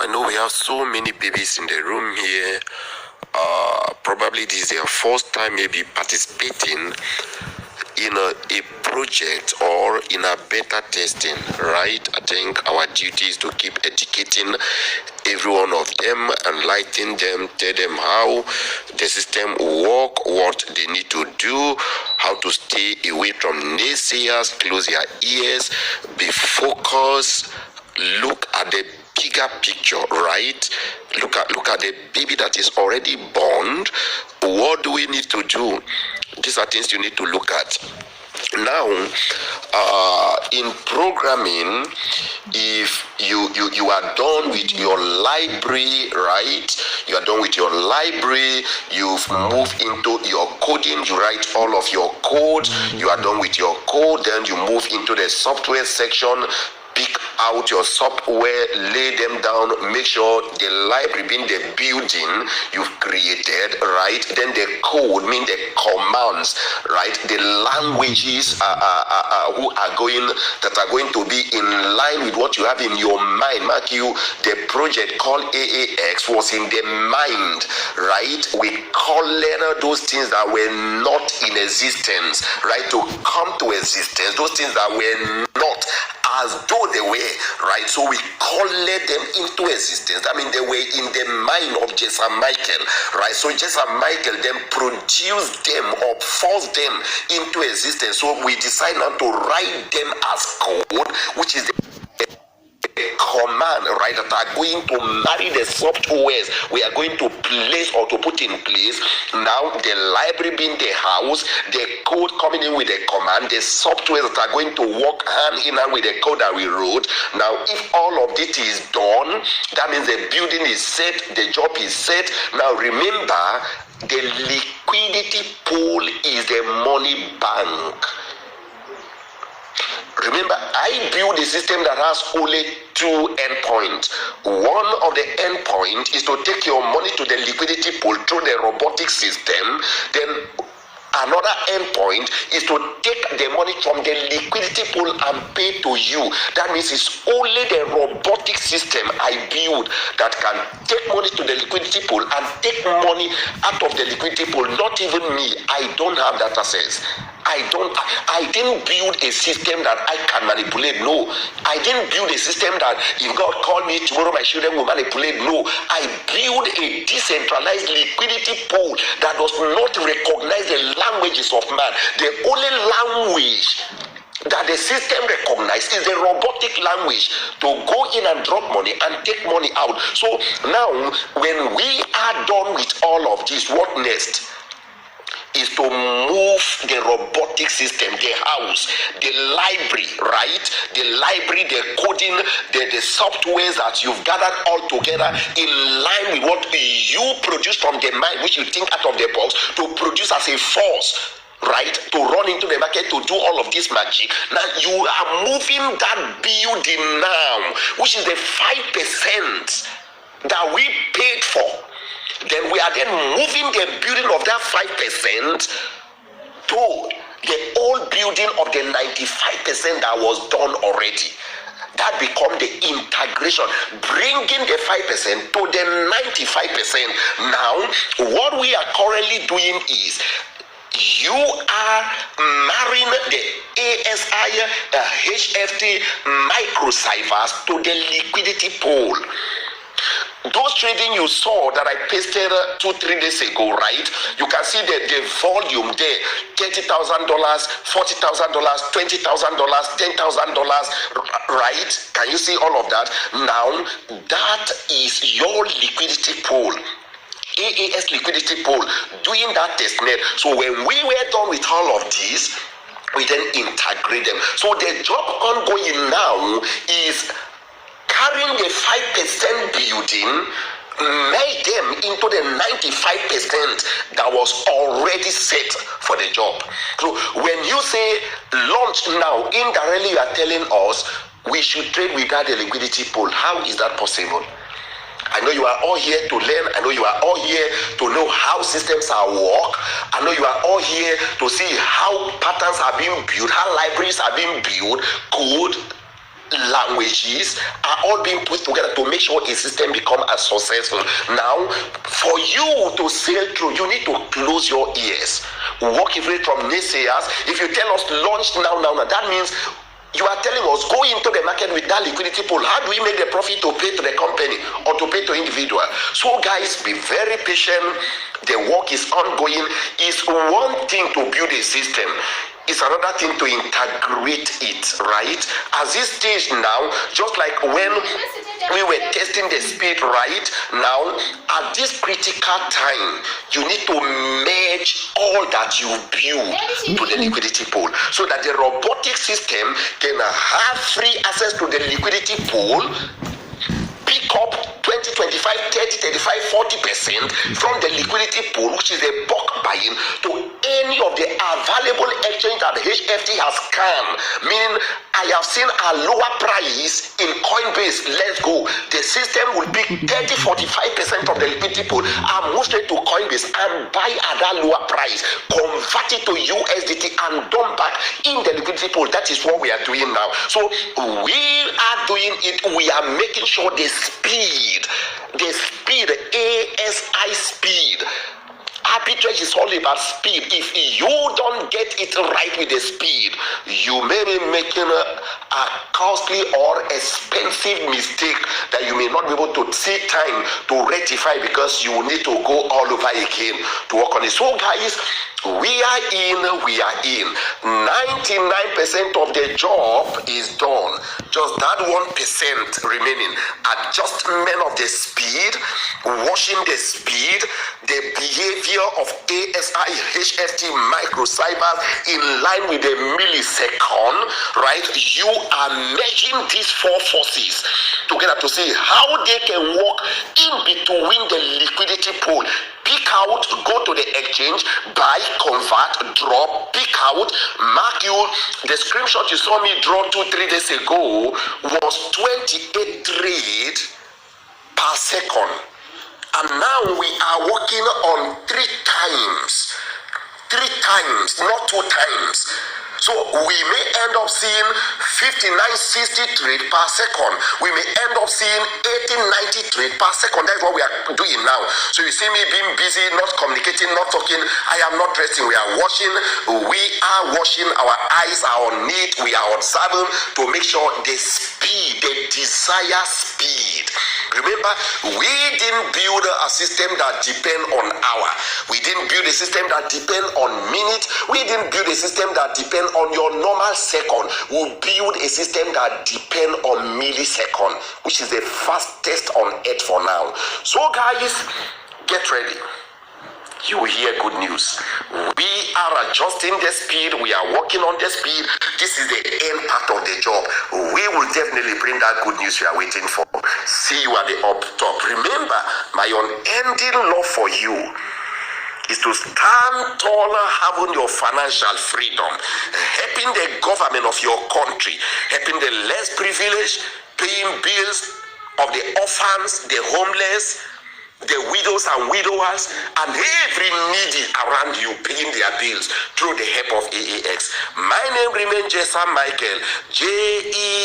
I know we have so many babies in the room here. Probably this is their first time maybe participating in a project or in a beta testing, right? I think our duty is to keep educating every one of them, enlightening them, tell them how the system work, what they need to do, how to stay away from naysayers, close their ears, be focused, look at the bigger picture, right? Look at the baby that is already born. What do we need to do? These are things you need to look at. Now, in programming, if you are done with your library, right? You are done with your library, you've moved into your coding, you write all of your code, you are done with your code, then you move into the software section. Pick out your software, lay them down, make sure the library being the building you've created, right? Then the code, mean the commands, right? The languages that are going to be in line with what you have in your mind. Mark you, the project called AAX was in the mind, right? We colored those things that were not in existence, right? To come to existence, those things that were not as though they were, right? So we colored them into existence. I mean, they were in the mind of JESAM Michael, right? So JESAM Michael then produced them or forced them into existence. So we decide now to write them as code, which is the command, right, that are going to marry the softwares we are going to place or to put in place. Now the library being the house, the code coming in with the command, the software that are going to work hand in hand with the code that we wrote. Now if all of this is done, that means the building is set, the job is set. Now remember, the liquidity pool is the money bank. Remember, I built a system that has only two endpoints. One of the endpoints is to take your money to the liquidity pool through the robotic system. Then another endpoint is to take the money from the liquidity pool and pay to you. That means it's only the robotic system I build that can take money to the liquidity pool and take money out of the liquidity pool. Not even me. I don't have that access. I didn't build a system that I can manipulate. No. I didn't build a system that if God called me tomorrow, my children will manipulate. No. I built a decentralized liquidity pool that does not recognize the languages of man. The only language that the system recognizes is the robotic language to go in and drop money and take money out. So now, when we are done with all of this, what next? Is to move the robotic system, the house, the library, right? The library, the coding, the softwares that you've gathered all together in line with what you produce from the mind, which you think out of the box, to produce as a force, right? To run into the market, to do all of this magic. Now you are moving that building now, which is the 5% that we paid for. Then we are then moving the building of that 5% to the old building of the 95% that was done already. That becomes the integration, bringing the 5% to the 95%. Now, what we are currently doing is you are marrying the ASI, HFT microciphers to the liquidity pool. Those trading you saw that I pasted 2-3 days ago, right? You can see the volume there: $30,000, $40,000, $20,000, $10,000, right? Can you see all of that? Now, that is your liquidity pool. AAS liquidity pool doing that test net. So when we were done with all of this, we then integrate them. So the job ongoing now is carrying the 5% building, made them into the 95% that was already set for the job. So when you say launch now, indirectly you are telling us we should trade without the liquidity pool. How is that possible? I know you are all here to learn. I know you are all here to know how systems are work. I know you are all here to see how patterns are being built, how libraries are being built, code. languages are all being put together to make sure a system become as successful. Now, for you to sail through, you need to close your ears. Walk away from naysayers. If you tell us launch now, that means you are telling us go into the market with that liquidity pool. How do we make the profit to pay to the company or to pay to individual? So guys, be very patient. The work is ongoing. It's one thing to build a system. It's another thing to integrate it, right? At this stage now, just like when we were testing the speed, right? Now, at this critical time, you need to merge all that you build to the liquidity pool so that the robotic system can have free access to the liquidity pool, pick up 20, 25, 30, 35, 40% from the liquidity pool, which is a bulk buying, to any of the available exchange that HFT has scanned. Meaning, I have seen a lower price in Coinbase. Let's go. The system will pick 30, 45% of the liquidity pool and move straight to Coinbase and buy at that lower price, convert it to USDT and dump back in the liquidity pool. That is what we are doing now. So we are doing it. We are making sure the speed, ASI speed. Arbitrage is all about speed. If you don't get it right with the speed, you may be making a costly or expensive mistake that you may not be able to see time to rectify because you will need to go all over again to work on it. So guys, we are in. 99% of the job is done. Just that 1% remaining. Adjustment of the speed, watching the speed, the behavior of ASI, HFT, microcybers in line with the millisecond, right? You are merging these four forces together to see how they can work in between the liquidity pool. Pick out, go to the exchange, buy, convert, drop, pick out, mark you. The screenshot you saw me draw 2-3 days ago was 28 trade per second. And now we are working on 3 times. 3 times, not 2 times. So we may end up seeing 59-60 trade per second. We may end up seeing 80-90 trade per second. That's what we are doing now. So you see me being busy, not communicating, not talking. I am not resting. We are watching. We are watching. Our eyes are on it. We are observing to make sure the speed, the desired speed. Remember, we didn't build a system that depend on hour. We didn't build a system that depend on minute. We didn't build a system that depend on your normal second. We build a system that depend on millisecond, which is the fastest on earth for now. So guys, get ready. You will hear good news. We are adjusting the speed. We are working on the speed. This is the end part of the job. We will definitely bring that good news you are waiting for. See you at the up top. Remember, my unending love for you is to stand taller, having your financial freedom, helping the government of your country, helping the less privileged, paying bills of the orphans, the homeless, the widows and widowers, and every needy around you, paying their bills through the help of AAX. My name remains JESAM Michael, JESAM.